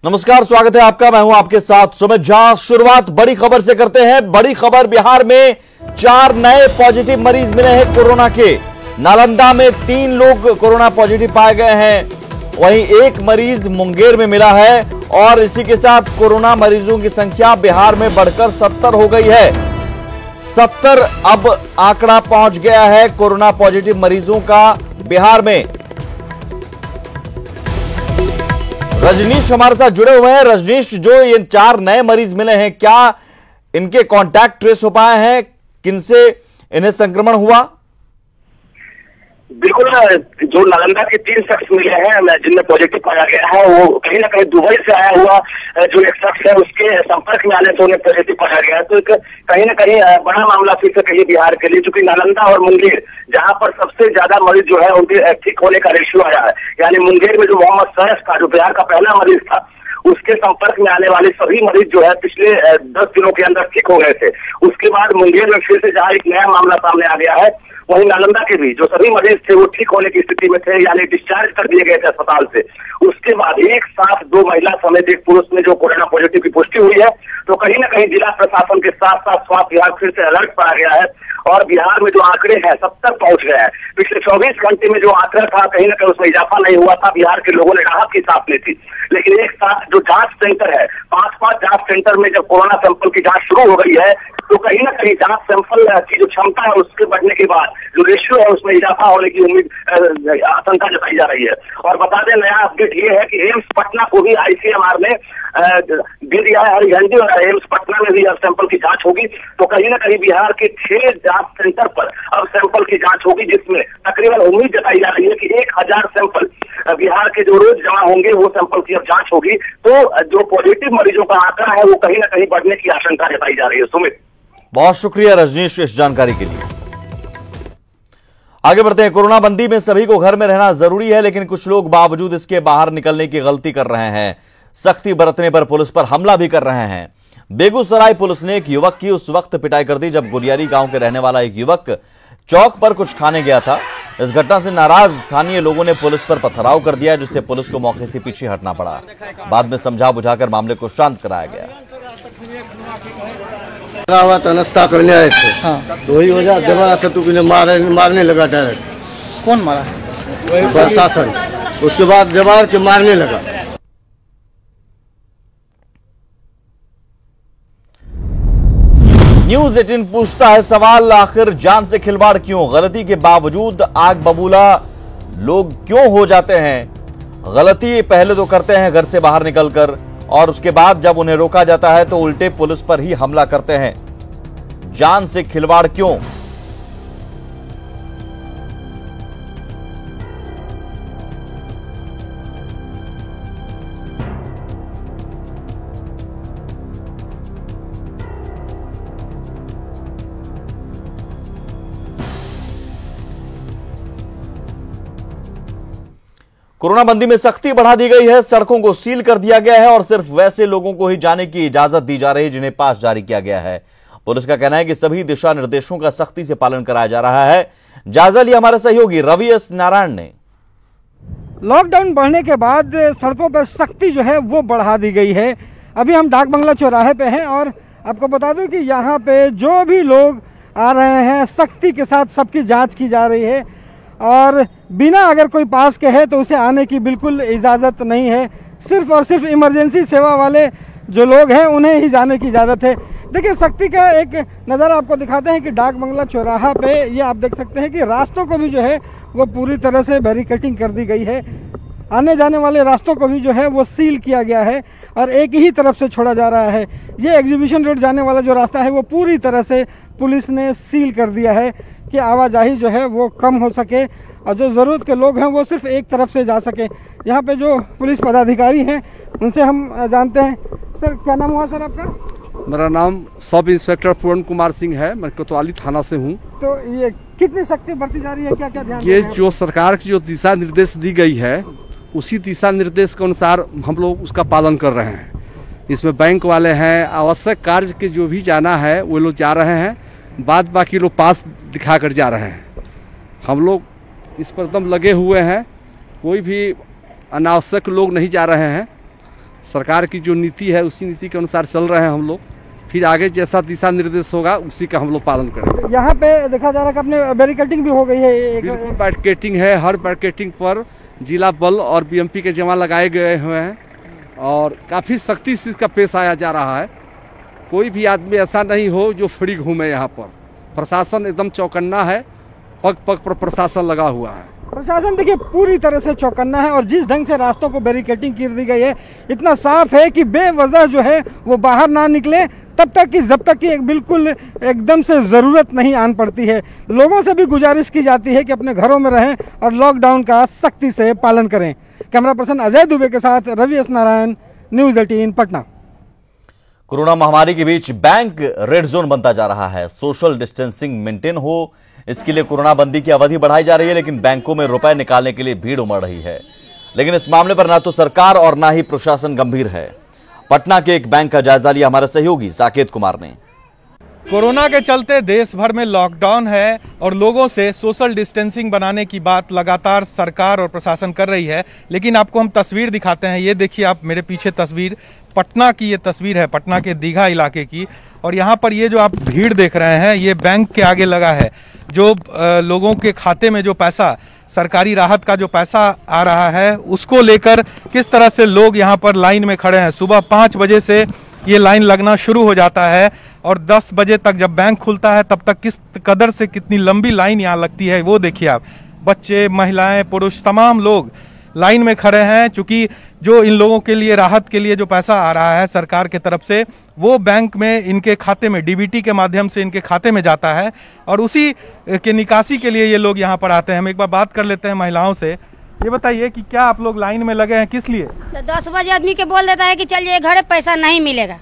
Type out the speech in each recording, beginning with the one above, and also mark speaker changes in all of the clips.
Speaker 1: नमस्कार, स्वागत है आपका। मैं हूं आपके साथ सुमित झा। शुरुआत बड़ी खबर से करते हैं। बड़ी खबर, बिहार में 4 नए पॉजिटिव मरीज मिले हैं कोरोना के। नालंदा में 3 लोग कोरोना पॉजिटिव पाए गए हैं, वहीं 1 मरीज मुंगेर में मिला है और इसी के साथ कोरोना मरीजों की संख्या बिहार में बढ़कर 70 हो गई है। 70 अब आंकड़ा पहुंच गया है कोरोना पॉजिटिव मरीजों का बिहार में। रजनीश हमारे साथ जुड़े हुए हैं। रजनीश, जो ये 4 नए मरीज मिले हैं, क्या इनके कांटेक्ट ट्रेस हो पाए हैं? किनसे इन्हें संक्रमण हुआ?
Speaker 2: बिल्कुल, जो नालंदा के 3 शख्स मिले हैं जिनमें पॉजिटिव पाया गया है, वो कहीं ना कहीं दुबई से आया हुआ जो एक शख्स है उसके संपर्क में आने से उन्हें पॉजिटिव पाया गया है। तो कहीं ना कहीं बड़ा मामला फिर से कहिए बिहार के लिए, क्योंकि नालंदा और मुंगेर जहां पर सबसे ज्यादा मरीज जो है उनके ठीक होने का रेशियो आया है। यानी मुंगेर में जो मोहम्मद सैफ था, जो बिहार का पहला मरीज था, उसके संपर्क में आने वाले सभी मरीज जो है पिछले 10 दिनों के अंदर ठीक हो गए थे। उसके बाद मुंगेर में फिर से जहां एक नया मामला सामने आ गया है, वहीं नालंदा के भी जो सभी मरीज थे वो ठीक होने की स्थिति में थे, यानी डिस्चार्ज कर दिए गए थे अस्पताल से। उसके बाद एक साथ 2 महिला समेत 1 पुरुष में जो कोरोना पॉजिटिव की पुष्टि हुई है, तो कहीं ना कहीं जिला प्रशासन के साथ साथ स्वास्थ्य विभाग फिर से अलर्ट पर आ गया है और बिहार में जो आंकड़े हैं 70 पहुंच गए हैं। पिछले 24 घंटे में जो आंकड़ा था, कहीं ना कहीं उसमें इजाफा नहीं हुआ था। बिहार के लोगों ने राहत की सांस ली थी, लेकिन एक साथ जो जांच सेंटर है, 5 जांच सेंटर में जब कोरोना सैंपल की जांच शुरू हो गई है, तो कहीं ना कहीं जांच सैंपल की जो क्षमता है उसके बढ़ने के बाद जो रेशियो है उसमें इजाफा होने की उम्मीद, आशंका जताई जा रही है। और बता दें, नया अपडेट ये है कि एम्स पटना को भी आईसीएमआर ने दे दिया है हरी और एम्स पटना में भी अब सैंपल की जांच होगी। तो कहीं ना कहीं बिहार के 6 जांच सेंटर पर अब सैंपल की जांच होगी, जिसमें तकरीबन उम्मीद जताई जा रही है कि 1000 सैंपल बिहार के जो रोज जमा होंगे वो सैंपल की अब जांच होगी। तो जो पॉजिटिव मरीजों का आंकड़ा है वो कहीं ना कहीं बढ़ने की आशंका जताई जा रही है। सुमित,
Speaker 1: बहुत शुक्रिया रजनीश इस जानकारी के लिए। आगे बढ़ते हैं। कोरोना बंदी में सभी को घर में रहना जरूरी है, लेकिन कुछ लोग बावजूद इसके बाहर निकलने की गलती कर रहे हैं। सख्ती बरतने पर पुलिस पर हमला भी कर रहे हैं। बेगूसराय पुलिस ने एक युवक की उस वक्त पिटाई कर दी जब गुरियारी गांव के रहने वाला एक युवक चौक पर कुछ खाने गया था। इस घटना से नाराज स्थानीय लोगों ने पुलिस पर पथराव कर दिया, जिससे पुलिस को मौके से पीछे हटना पड़ा। बाद में समझा बुझाकर मामले को शांत कराया गया।
Speaker 3: हुआ तो नाश्ता करने आए थे। हाँ। तो वही वजह जमाना से टूपी ने मारने लगा डायरेक्ट।
Speaker 4: कौन मारा?
Speaker 3: प्रशासन। उसके बाद जमार के मारने लगा।
Speaker 1: न्यूज 18 पूछता है सवाल, आखिर जान से खिलवाड़ क्यों? गलती के बावजूद आग बबूला लोग क्यों हो जाते हैं? गलती पहले तो करते हैं घर से बाहर निकलकर, और उसके बाद जब उन्हें रोका जाता है तो उल्टे पुलिस पर ही हमला करते हैं। जान से खिलवाड़ क्यों? कोरोना बंदी में सख्ती बढ़ा दी गई है। सड़कों को सील कर दिया गया है और सिर्फ वैसे लोगों को ही जाने की इजाजत दी जा रही है जिन्हें पास जारी किया गया है। पुलिस का कहना है कि सभी दिशा निर्देशों का सख्ती से पालन कराया जा रहा है। जायजा लिया हमारे सहयोगी रवि एस नारायण ने।
Speaker 4: लॉकडाउन बढ़ने के बाद सड़कों पर सख्ती जो है वो बढ़ा दी गई है। अभी हम डाक बंगला चौराहे पे हैं और आपको बता दूं कि यहाँ पे जो भी लोग आ रहे हैं सख्ती के साथ सबकी जाँच की जा रही है और बिना अगर कोई पास के है तो उसे आने की बिल्कुल इजाज़त नहीं है। सिर्फ और सिर्फ इमरजेंसी सेवा वाले जो लोग हैं उन्हें ही जाने की इजाज़त है। देखिए, सख्ती का एक नज़ारा आपको दिखाते हैं कि डाक बंगला चौराहा पे ये आप देख सकते हैं कि रास्तों को भी जो है वो पूरी तरह से बैरिकेडिंग कर दी गई है। आने जाने वाले रास्तों को भी जो है वो सील किया गया है और एक ही तरफ से छोड़ा जा रहा है। ये एग्जीबिशन रोड जाने वाला जो रास्ता है वो पूरी तरह से पुलिस ने सील कर दिया है कि आवाजाही जो है वो कम हो सके और जो ज़रूरत के लोग हैं वो सिर्फ एक तरफ से जा सके। यहाँ पे जो पुलिस पदाधिकारी हैं उनसे हम जानते हैं। सर, क्या नाम हुआ सर आपका?
Speaker 5: मेरा नाम सब इंस्पेक्टर पूर्ण कुमार सिंह है। मैं कोतवाली थाना से हूँ।
Speaker 4: तो ये कितनी सख्ती बढ़ती जा रही है, क्या क्या ध्यान?
Speaker 5: ये जो सरकार की जो दिशा निर्देश दी गई है उसी दिशा निर्देश के अनुसार हम लोग उसका पालन कर रहे हैं। इसमें बैंक वाले हैं, आवश्यक कार्य के जो भी जाना है वो लोग जा रहे हैं, बाद बाकी लोग पास दिखा कर जा रहे हैं। हम लोग इस पर एकदम लगे हुए हैं, कोई भी अनावश्यक लोग नहीं जा रहे हैं। सरकार की जो नीति है उसी नीति के अनुसार चल रहे हैं हम लोग। फिर आगे जैसा दिशा निर्देश होगा उसी का हम लोग पालन करेंगे।
Speaker 4: यहाँ पे देखा जा रहा है कि अपने बैरिकेडिंग भी हो गई है।
Speaker 5: बिल्कुल बैरिकेडिंग है, हर बैरिकेडिंग पर जिला बल और बीएमपी के जवान लगाए गए हुए हैं और काफ़ी सख्ती से इसका पेश आया जा रहा है। कोई भी आदमी ऐसा नहीं हो जो फ्री घूमे। यहाँ पर प्रशासन एकदम चौकन्ना है, पग पग पर प्रशासन लगा हुआ है।
Speaker 4: प्रशासन देखिए पूरी तरह से चौकन्ना है और जिस ढंग से रास्तों को बैरिकेडिंग कर दी गई है, इतना साफ है कि बेवजह जो है वो बाहर ना निकले तब तक कि जब तक कि बिल्कुल एकदम से ज़रूरत नहीं आन पड़ती है। लोगों से भी गुजारिश की जाती है कि अपने घरों में रहें और लॉकडाउन का सख्ती से पालन करें। कैमरा पर्सन अजय दुबे के साथ Ravi S Narayan, news 18 Patna.
Speaker 1: Corona महामारी के बीच बैंक रेड जोन बनता जा रहा है। सोशल डिस्टेंसिंग मेंटेन हो, इसके लिए कोरोना बंदी की अवधि बढ़ाई जा रही है, लेकिन बैंकों में रुपए निकालने के लिए भीड़ उमड़ रही है। लेकिन इस मामले पर ना तो सरकार और ना ही प्रशासन गंभीर है। पटना के एक बैंक का जायजा लिया हमारे सहयोगी साकेत कुमार ने।
Speaker 6: कोरोना के चलते देश भर में लॉकडाउन है और लोगों से सोशल डिस्टेंसिंग बनाने की बात लगातार सरकार और प्रशासन कर रही है। लेकिन आपको हम तस्वीर दिखाते हैं। ये देखिए आप मेरे पीछे तस्वीर, पटना की ये तस्वीर है, पटना के दीघा इलाके की। और यहाँ पर ये जो आप भीड़ देख रहे हैं ये बैंक के आगे लगा है। जो लोगों के खाते में जो पैसा, सरकारी राहत का जो पैसा आ रहा है उसको लेकर किस तरह से लोग यहाँ पर लाइन में खड़े हैं। सुबह 5 बजे से ये लाइन लगना शुरू हो जाता है और 10 बजे तक जब बैंक खुलता है तब तक किस कदर से कितनी लंबी लाइन यहाँ लगती है वो देखिए आप। बच्चे, महिलाएं, पुरुष तमाम लोग लाइन में खड़े हैं। चूंकि जो इन लोगों के लिए राहत के लिए जो पैसा आ रहा है सरकार की तरफ से वो बैंक में इनके खाते में डीबीटी के माध्यम से इनके खाते में जाता है और उसी के निकासी के लिए ये लोग यहाँ पर आते हैं। हम एक बार बात कर लेते हैं महिलाओं से। ये बताइए कि क्या आप लोग लाइन में लगे हैं, किस लिए?
Speaker 7: तो 10 बजे आदमी के बोल देता है कि चलिए घर पैसा नहीं मिलेगा,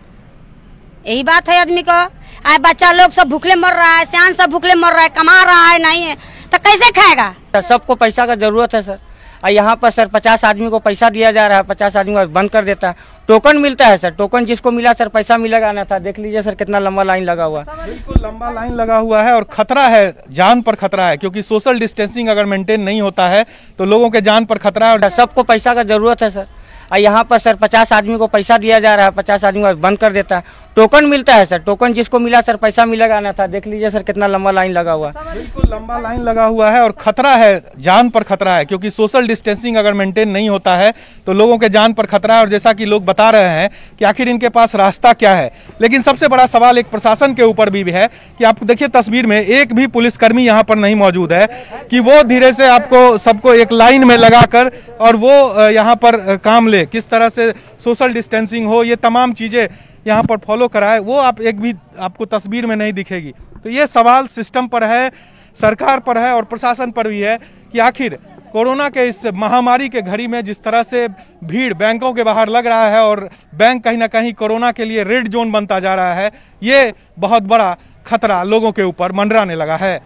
Speaker 7: यही बात है आदमी को। आज बच्चा लोग सब भूखले मर रहा है, सियान सब भूखले मर रहा है, कमा रहा है नहीं है तो कैसे खाएगा?
Speaker 8: सबको पैसा का जरूरत है सर। और यहाँ पर सर 50 आदमी को पैसा दिया जा रहा है, 50 आदमी को बंद कर देता है। टोकन मिलता है सर, टोकन जिसको मिला सर पैसा मिलेगा ना था। देख लीजिए सर कितना लंबा लाइन लगा हुआ है।
Speaker 6: बिल्कुल लंबा लाइन लगा हुआ है और खतरा है, जान पर खतरा है, क्योंकि सोशल डिस्टेंसिंग अगर मेंटेन नहीं होता है तो लोगों के जान पर खतरा है। और
Speaker 8: सबको पैसा का जरूरत है सर। और यहाँ पर सर 50 आदमी को पैसा दिया जा रहा है, 50 आदमी को बंद कर देता है। टोकन मिलता है सर, टोकन जिसको मिला सर पैसा मिलेगा ना था। देख लीजिए सर कितना लंबा लाइन लगा हुआ है।
Speaker 6: बिल्कुल लंबा लाइन लगा हुआ है और खतरा है, जान पर खतरा है, क्योंकि सोशल डिस्टेंसिंग अगर मेंटेन नहीं होता है तो लोगों के जान पर खतरा है। और जैसा कि लोग बता रहे हैं कि आखिर इनके पास रास्ता क्या है। लेकिन सबसे बड़ा सवाल एक प्रशासन के ऊपर भी है कि आप देखिए तस्वीर में एक भी पुलिसकर्मी यहाँ पर नहीं मौजूद है कि वो धीरे से आपको सबको एक लाइन में लगाकर और वो यहाँ पर काम ले, किस तरह से सोशल डिस्टेंसिंग हो, ये तमाम चीजें यहाँ पर फॉलो कराए, वो आप एक भी आपको तस्वीर में नहीं दिखेगी। तो ये सवाल सिस्टम पर है, सरकार पर है और प्रशासन पर भी है कि आखिर कोरोना के इस महामारी के घड़ी में जिस तरह से भीड़ बैंकों के बाहर लग रहा है और बैंक कहीं ना कहीं कोरोना के लिए रेड जोन बनता जा रहा है, ये बहुत बड़ा खतरा लोगों के ऊपर मंडराने लगा है।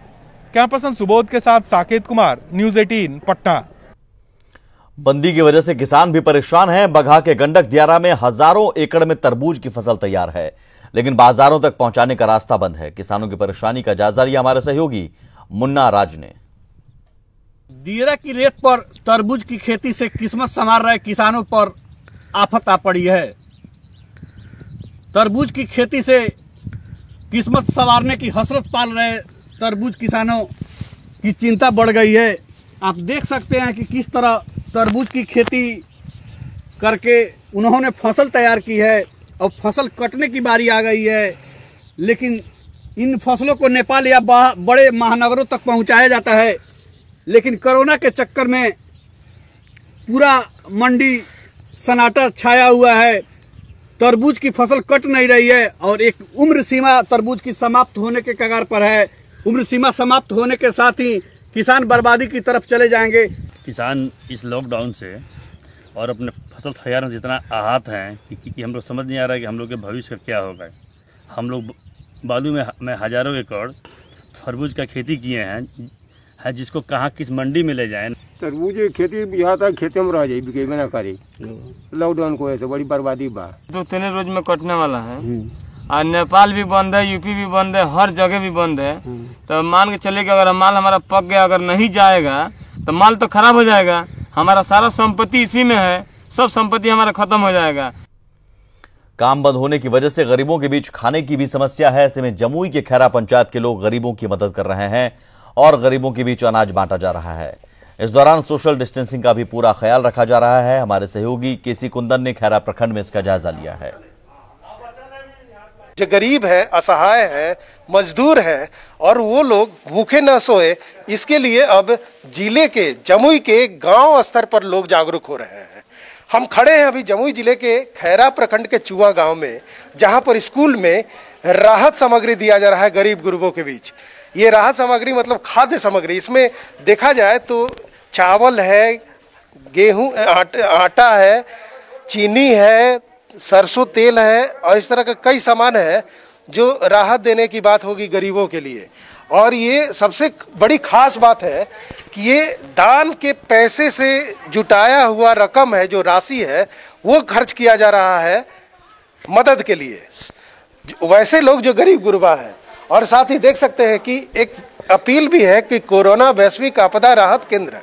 Speaker 6: कैमरा पर्सन सुबोध के साथ साकेत कुमार, न्यूज़ 18 पटना।
Speaker 1: बंदी की वजह से किसान भी परेशान हैं। बगहा के गंडक दियारा में हजारों एकड़ में तरबूज की फसल तैयार है, लेकिन बाजारों तक पहुंचाने का रास्ता बंद है। किसानों की परेशानी का जायजा लिया हमारे सहयोगी मुन्ना राज ने।
Speaker 9: दियारा की रेत पर तरबूज की खेती से किस्मत संवार रहे किसानों पर आफत आ पड़ी है। तरबूज की खेती से किस्मत संवारने की हसरत पाल रहे तरबूज किसानों की चिंता बढ़ गई है। आप देख सकते हैं कि किस तरह तरबूज की खेती करके उन्होंने फसल तैयार की है और फसल कटने की बारी आ गई है। लेकिन इन फसलों को नेपाल या बड़े महानगरों तक पहुंचाया जाता है, लेकिन कोरोना के चक्कर में पूरा मंडी सन्नाटा छाया हुआ है। तरबूज की फसल कट नहीं रही है और एक उम्र सीमा तरबूज की समाप्त होने के कगार पर है। उम्र सीमा समाप्त होने के साथ ही किसान बर्बादी की तरफ चले जाएंगे।
Speaker 10: किसान इस लॉकडाउन से और अपने फसल तैयार में जितना आहत हैं कि हम लोग समझ नहीं आ रहा है कि हम लोग के भविष्य का क्या होगा। हम लोग बालू में हजारों एकड़ तरबूज का खेती किए हैं, जिसको कहाँ किस मंडी में ले जाएं।
Speaker 11: तरबूज की खेती यहाँ तक खेती में रह जाए, बिकेबे ना करे। लॉकडाउन को ऐसे बड़ी बर्बादी बा।
Speaker 12: 2-3 रोज में कटने वाला है और नेपाल भी बंद है, यूपी भी बंद है, हर जगह भी बंद है। तो मान के चले कि अगर माल हमारा पक गया, अगर नहीं जाएगा तो माल तो खराब हो जाएगा। हमारा सारा संपत्ति इसी में है, सब संपत्ति हमारा खत्म हो जाएगा।
Speaker 1: काम बंद होने की वजह से गरीबों के बीच खाने की भी समस्या है। ऐसे में जमुई के खैरा पंचायत के लोग गरीबों की मदद कर रहे हैं और गरीबों के बीच अनाज बांटा जा रहा है। इस दौरान सोशल डिस्टेंसिंग का भी पूरा ख्याल रखा जा रहा है। हमारे सहयोगी केसी कुंदन ने खैरा प्रखंड में इसका जायजा लिया है।
Speaker 13: जो गरीब है, असहाय है, मजदूर है और वो लोग भूखे न सोए, इसके लिए अब जिले के जमुई के गांव स्तर पर लोग जागरूक हो रहे हैं। हम खड़े हैं अभी जमुई जिले के खैरा प्रखंड के चुआ गांव में, जहां पर स्कूल में राहत सामग्री दिया जा रहा है गरीब गुरबों के बीच। ये राहत सामग्री मतलब खाद्य सामग्री, इसमें देखा जाए तो चावल है, गेहूं, आटा है, चीनी है, सरसों तेल है और इस तरह का कई सामान है जो राहत देने की बात होगी गरीबों के लिए। और ये सबसे बड़ी खास बात है कि ये दान के पैसे से जुटाया हुआ रकम है, जो राशि है वो खर्च किया जा रहा है मदद के लिए, वैसे लोग जो गरीब गुरबा है। और साथ ही देख सकते हैं कि एक अपील भी है कि कोरोना वैश्विक आपदा राहत केंद्र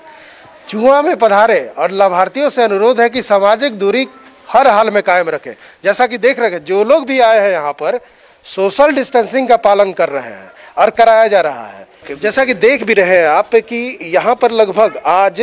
Speaker 13: चुआ में पधारे और लाभार्थियों से अनुरोध है कि सामाजिक दूरी हर हाल में कायम रखें। जैसा कि देख रहे हैं, जो लोग भी आए हैं यहाँ पर सोशल डिस्टेंसिंग का पालन कर रहे हैं और कराया जा रहा है। जैसा कि देख भी रहे हैं आप कि यहाँ पर लगभग आज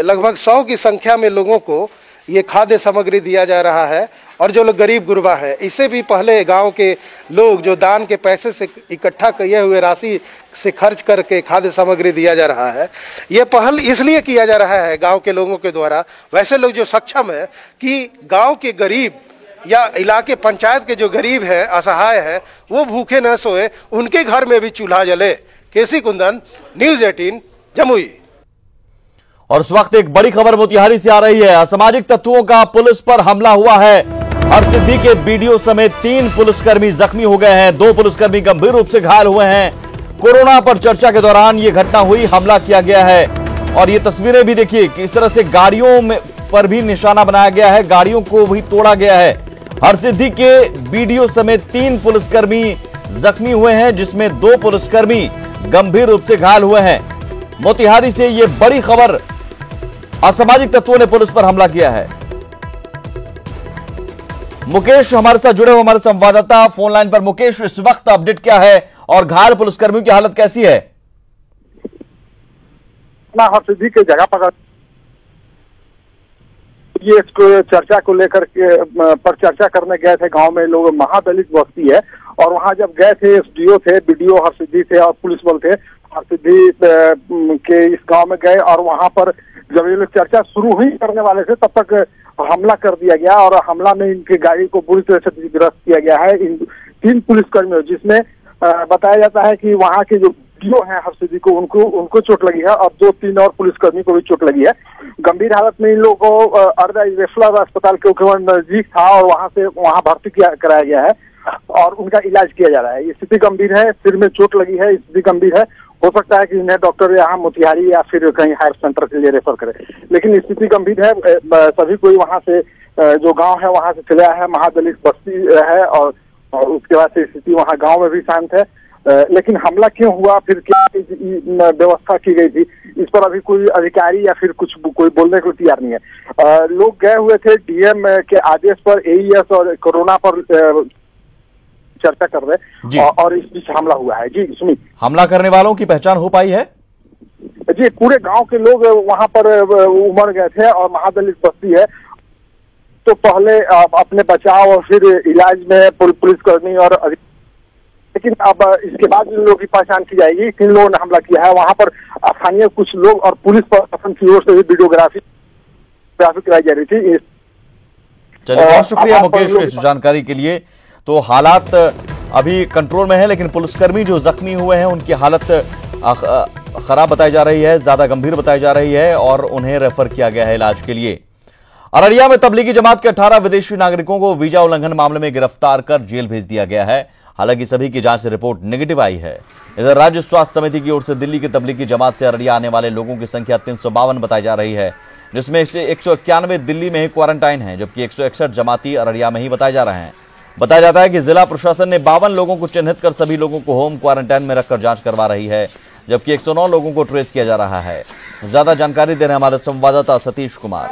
Speaker 13: लगभग 100 की संख्या में लोगों को ये खाद्य सामग्री दिया जा रहा है। और जो लोग गरीब गुरबा है, इससे भी पहले गांव के लोग जो दान के पैसे से इकट्ठा किए हुए राशि से खर्च करके खाद्य सामग्री दिया जा रहा है। ये पहल इसलिए किया जा रहा है गांव के लोगों के द्वारा, वैसे लोग जो सक्षम है कि गांव के गरीब या इलाके पंचायत के जो गरीब है, असहाय है, वो भूखे न सोए, उनके घर में भी चूल्हा जले। केसी कुंदन, न्यूज़ 18 जमुई।
Speaker 1: और इस वक्त एक बड़ी खबर मोतिहारी से आ रही है। असामाजिक तत्वों का पुलिस पर हमला हुआ है। हरसिद्धि के बीडीओ समेत 3 पुलिसकर्मी जख्मी हो गए हैं। 2 पुलिसकर्मी गंभीर रूप से घायल हुए हैं। कोरोना पर चर्चा के दौरान यह घटना हुई, हमला किया गया है। और ये तस्वीरें भी देखिए कि इस तरह से गाड़ियों में पर भी निशाना बनाया गया है, गाड़ियों को भी तोड़ा गया है। हरसिद्धि के बीडीओ समेत 3 पुलिसकर्मी जख्मी हुए हैं, जिसमें 2 पुलिसकर्मी गंभीर रूप से घायल हुए हैं। मोतिहारी से यह बड़ी खबर, असामाजिक तत्वों ने पुलिस पर हमला किया है। मुकेश हमारे साथ जुड़े हुए, हमारे संवाददाता फोन लाइन पर। मुकेश, इस वक्त अपडेट क्या है और घायल पुलिसकर्मियों की हालत कैसी है?
Speaker 14: हरसिद्धि के जगह पर ये चर्चा को लेकर के पर चर्चा करने गए थे गांव में लोग। महादलित बस्ती है और वहां जब गए थे, एसडीओ थे, बीडीओ हरसिद्धि थे और पुलिस बल थे हरसिद्धि के इस गांव में गए। और वहां पर जब ये लोग चर्चा शुरू ही करने वाले थे, तब तक हमला कर दिया गया और हमला में इनकी गाड़ी को बुरी तरह से क्षतिग्रस्त किया गया है। इन 3 पुलिसकर्मियों, जिसमें बताया जाता है कि वहां के जो बीडीओ हैं हरसिद्धि को, उनको चोट लगी है और 2-3 और पुलिसकर्मी को भी चोट लगी है। गंभीर हालत में इन लोगों को अर्धा रेफलर अस्पताल के नजदीक था और वहां भर्ती कराया गया है और उनका इलाज किया जा रहा है। स्थिति गंभीर है, सिर में चोट लगी है, स्थिति गंभीर है। हो सकता है कि इन्हें डॉक्टर यहाँ मोतिहारी या फिर कहीं हायर सेंटर के लिए रेफर करे, लेकिन स्थिति गंभीर है। सभी कोई वहां से जो गांव है वहां से चले आए हैं। महादलित बस्ती है और उसके बाद से स्थिति वहां गांव में भी शांत है। लेकिन हमला क्यों हुआ, फिर क्या व्यवस्था की गई थी, इस पर अभी कोई अधिकारी या फिर कोई बोलने को तैयार नहीं है। लोग गए हुए थे डीएम के आदेश पर, एईएस और कोरोना पर चर्चा कर रहे और इस बीच हमला हुआ है। जी सुमित,
Speaker 1: हमला करने वालों की पहचान हो पाई है?
Speaker 14: जी, पूरे गांव के लोग वहां पर उमड़ गए थे और महादलित बस्ती है तो पहले अपने बचाव और फिर इलाज में पुलिसकर्मी और, लेकिन अब इसके बाद इन लोगों की पहचान की जाएगी। किन लोगों ने हमला किया है, वहां पर स्थानीय कुछ लोग और पुलिस प्रशासन की ओर से भी वीडियोग्राफी कराई जा रही थी।
Speaker 1: चलिए, बहुत शुक्रिया मुकेश इस जानकारी के लिए। तो हालात अभी कंट्रोल में है, लेकिन पुलिसकर्मी जो जख्मी हुए हैं उनकी हालत खराब बताई जा रही है, ज्यादा गंभीर बताई जा रही है और उन्हें रेफर किया गया है इलाज के लिए। अररिया में तबलीगी जमात के 18 विदेशी नागरिकों को वीजा उल्लंघन मामले में गिरफ्तार कर जेल भेज दिया गया है। हालांकि सभी की जांच रिपोर्ट नेगेटिव आई है। इधर राज्य स्वास्थ्य समिति की ओर से दिल्ली की तबलीगी जमात से अररिया आने वाले लोगों की संख्या 352 बताई जा रही है, जिसमें से 191 दिल्ली में ही क्वारंटाइन है, जबकि 161 जमाती अररिया में ही बताए जा रहे हैं। बताया जाता है कि जिला प्रशासन ने 52 लोगों को चिन्हित कर सभी लोगों को होम क्वारंटाइन में रखकर जांच करवा रही है, जबकि 109 लोगों को ट्रेस किया जा रहा है। ज्यादा जानकारी दे रहे हैं हमारे संवाददाता सतीश कुमार।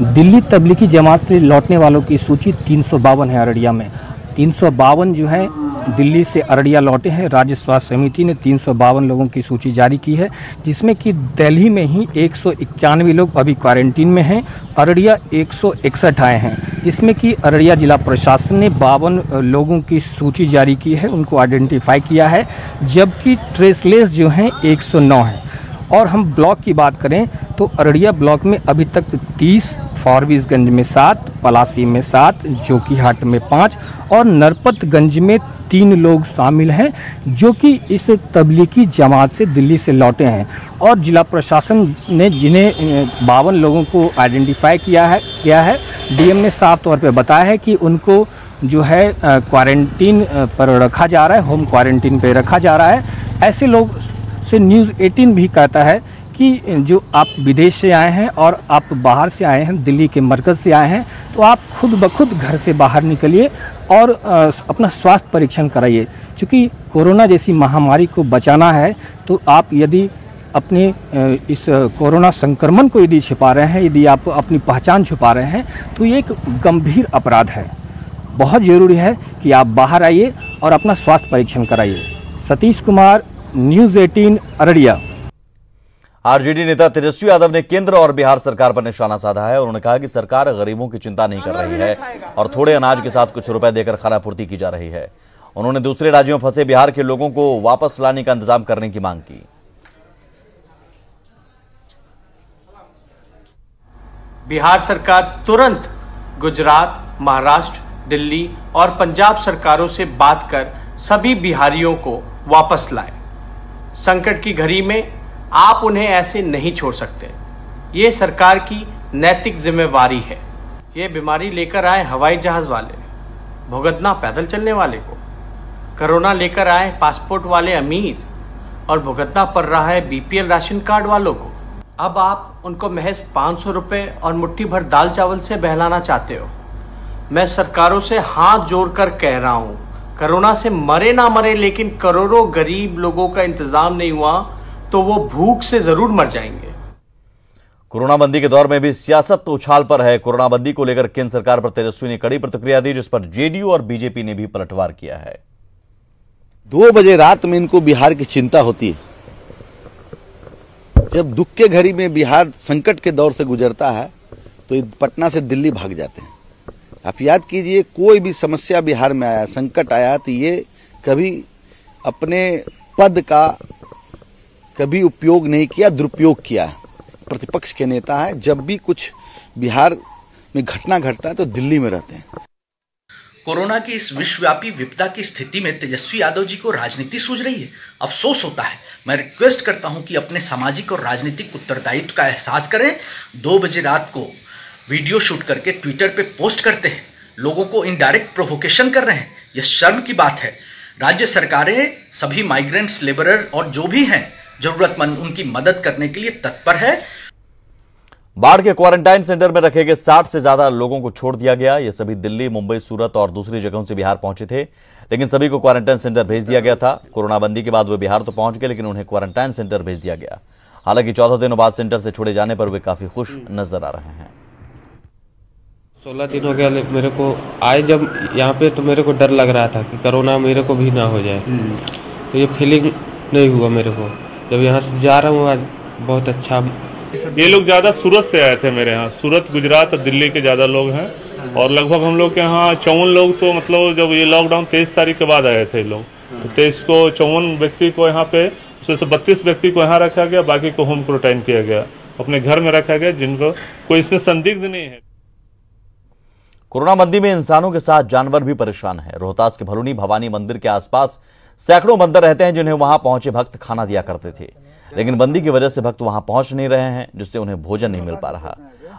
Speaker 15: दिल्ली तबलीगी जमात से लौटने वालों की सूची 352 है अररिया में। 352 जो है दिल्ली से अररिया लौटे हैं। राज्य स्वास्थ्य समिति ने 352 लोगों की सूची जारी की है, जिसमें कि दिल्ली में ही 191 लोग अभी क्वारंटीन में हैं। अररिया 161 आए हैं, जिसमें कि अररिया जिला प्रशासन ने 52 लोगों की सूची जारी की है, उनको आइडेंटिफाई किया है, जबकि ट्रेसलेस जो हैं 109 हैं। और हम ब्लॉक की बात करें तो अररिया ब्लॉक में अभी तक 30, फॉरबिसगंज में 7, पलासी में 7, जोकीहाट में 5 और नरपतगंज में 3 लोग शामिल हैं, जो कि इस तबलीगी जमात से दिल्ली से लौटे हैं। और जिला प्रशासन ने जिन्हें 52 लोगों को आइडेंटिफाई किया है, डीएम ने साफ तौर पे बताया है कि उनको जो है क्वारंटीन पर रखा जा रहा है, होम क्वारंटीन पे रखा जा रहा है। ऐसे लोग से न्यूज़ 18 भी कहता है कि जो आप विदेश से आए हैं और आप बाहर से आए हैं, दिल्ली के मरकज़ से आए हैं, तो आप खुद ब खुद घर से बाहर निकलिए और अपना स्वास्थ्य परीक्षण कराइए। क्योंकि कोरोना जैसी महामारी को बचाना है तो आप यदि अपने इस कोरोना संक्रमण को यदि छिपा रहे हैं, यदि आप अपनी पहचान छुपा रहे हैं, तो ये एक गंभीर अपराध है। बहुत ज़रूरी है कि आप बाहर आइए और अपना स्वास्थ्य परीक्षण कराइए। सतीश कुमार, न्यूज़ 18 अररिया।
Speaker 1: आरजेडी नेता तेजस्वी यादव ने केंद्र और बिहार सरकार पर निशाना साधा है। उन्होंने कहा कि सरकार गरीबों की चिंता नहीं कर रही है और थोड़े अनाज के साथ कुछ रुपए देकर खानापूर्ति की जा रही है। उन्होंने दूसरे राज्यों में फंसे बिहार के लोगों को वापस लाने का इंतजाम करने की मांग की।
Speaker 16: बिहार सरकार तुरंत गुजरात, महाराष्ट्र, दिल्ली और पंजाब सरकारों से बात कर सभी बिहारियों को वापस लाए। संकट की घड़ी में आप उन्हें ऐसे नहीं छोड़ सकते। ये सरकार की नैतिक जिम्मेवारी है। ये बीमारी लेकर आए हवाई जहाज वाले, भुगतना पैदल चलने वाले को, कोरोना लेकर आए पासपोर्ट वाले अमीर और भुगतना पड़ रहा है बीपीएल राशन कार्ड वालों को। अब आप उनको महज 500 रुपए और मुट्ठी भर दाल चावल से बहलाना चाहते हो। मैं सरकारों से हाथ जोड़कर कह रहा हूं, कोरोना से मरे ना मरे, लेकिन करोड़ों गरीब लोगों का इंतजाम नहीं हुआ तो वो भूख से जरूर मर जाएंगे।
Speaker 1: कोरोना बंदी के दौर में भी सियासत तो उछाल पर है। कोरोना बंदी को लेकर केंद्र सरकार पर तेजस्वी ने कड़ी प्रतिक्रिया दी, जिस पर जेडीयू और बीजेपी ने भी पलटवार किया है।
Speaker 17: 2 बजे रात में इनको बिहार की चिंता होती है। जब दुख के घड़ी में बिहार संकट के दौर से गुजरता है तो पटना से दिल्ली भाग जाते हैं। आप याद कीजिए, कोई भी समस्या बिहार में आया, संकट आया, तो ये कभी अपने पद का कभी उपयोग नहीं किया, दुरुपयोग किया। प्रतिपक्ष के नेता है, जब भी कुछ बिहार में घटना घटता है तो दिल्ली में रहते हैं।
Speaker 18: कोरोना की इस विश्वव्यापी विपदा की स्थिति में तेजस्वी यादव जी को राजनीति सूझ रही है। अफसोस होता है। मैं रिक्वेस्ट करता हूं कि अपने सामाजिक और राजनीतिक उत्तरदायित्व का एहसास करें। 2 बजे रात को वीडियो शूट करके ट्विटर पे पोस्ट करते हैं, लोगों को इनडायरेक्ट प्रोवोकेशन कर रहे हैं। यह शर्म की बात है। राज्य सरकारें सभी माइग्रेंट्स, लेबरर और जो भी हैं जरूरतमंद, उनकी मदद करने के लिए तत्पर है।
Speaker 1: बाढ़ के क्वारंटाइन सेंटर में रखे गए 60 से ज्यादा लोगों को छोड़ दिया गया। ये सभी दिल्ली, मुंबई, सूरत और दूसरी जगहों से बिहार पहुंचे थे, लेकिन सभी को क्वारंटाइन सेंटर भेज दिया गया था। कोरोना बंदी के बाद वे बिहार तो पहुंच गए, लेकिन उन्हें क्वारंटाइन सेंटर भेज दिया गया। हालांकि 14 दिनों बाद सेंटर से छोड़े जाने पर वे काफी खुश नजर आ रहे हैं।
Speaker 19: 16 दिन हो गया मेरे को आए जब यहाँ पे, तो मेरे को डर लग रहा था कि कोरोना मेरे को भी ना हो जाए। तो ये फीलिंग नहीं हुआ मेरे को। जब यहाँ से जा रहा हूँ आज बहुत अच्छा।
Speaker 20: ये लोग ज्यादा सूरत से आए थे मेरे यहाँ, सूरत, गुजरात और दिल्ली के ज्यादा लोग हैं। और लगभग हम लोग के यहाँ 54 लोग, तो मतलब जब ये लॉकडाउन 23 तारीख के बाद आए थे लोग, तो 23 को 54 व्यक्ति को यहाँ पे, उसमें से 32 व्यक्ति को यहाँ रखा गया, बाकी को होम क्वारंटाइन किया गया, अपने घर में रखा गया, जिनको कोई इसमें संदिग्ध नहीं है।
Speaker 1: कोरोना बंदी में इंसानों के साथ जानवर भी परेशान है। रोहतास के भलुनी भवानी मंदिर के आसपास सैकड़ों बंदर रहते हैं, जिन्हें वहां पहुंचे भक्त खाना दिया करते थे, लेकिन बंदी की वजह से भक्त वहां पहुंच नहीं रहे हैं, जिससे उन्हें भोजन नहीं मिल पा रहा।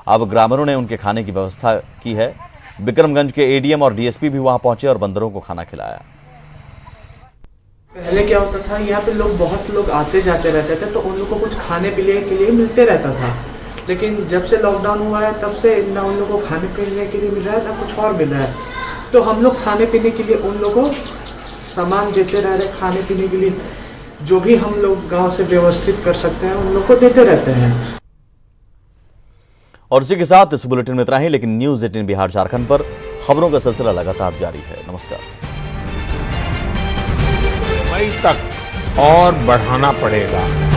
Speaker 1: अब ग्रामीणों ने उनके खाने की व्यवस्था की है। विक्रमगंज के एडीएम और डीएसपी भी वहां पहुंचे और बंदरों को खाना खिलाया।
Speaker 21: पहले क्या होता था, यहाँ पे बहुत लोग आते जाते रहते थे, तो उन लोगों को कुछ खाने पीने के लिए मिलते रहता था। लेकिन जब से लॉकडाउन हुआ है तब से ना उन लोगों को खाने पीने के लिए मिल रहा है, ना कुछ और मिल रहा है। तो हम लोग खाने पीने के लिए उन लोगों को सामान देते रह रहे, खाने पीने के लिए जो भी हम लोग गांव से व्यवस्थित कर सकते हैं उन लोग को देते रहते हैं।
Speaker 1: और इसी के साथ इस बुलेटिन में इतना ही, लेकिन न्यूज 18 बिहार झारखंड पर खबरों का सिलसिला लगातार जारी है। नमस्कार।
Speaker 2: मई तक और बढ़ाना पड़ेगा।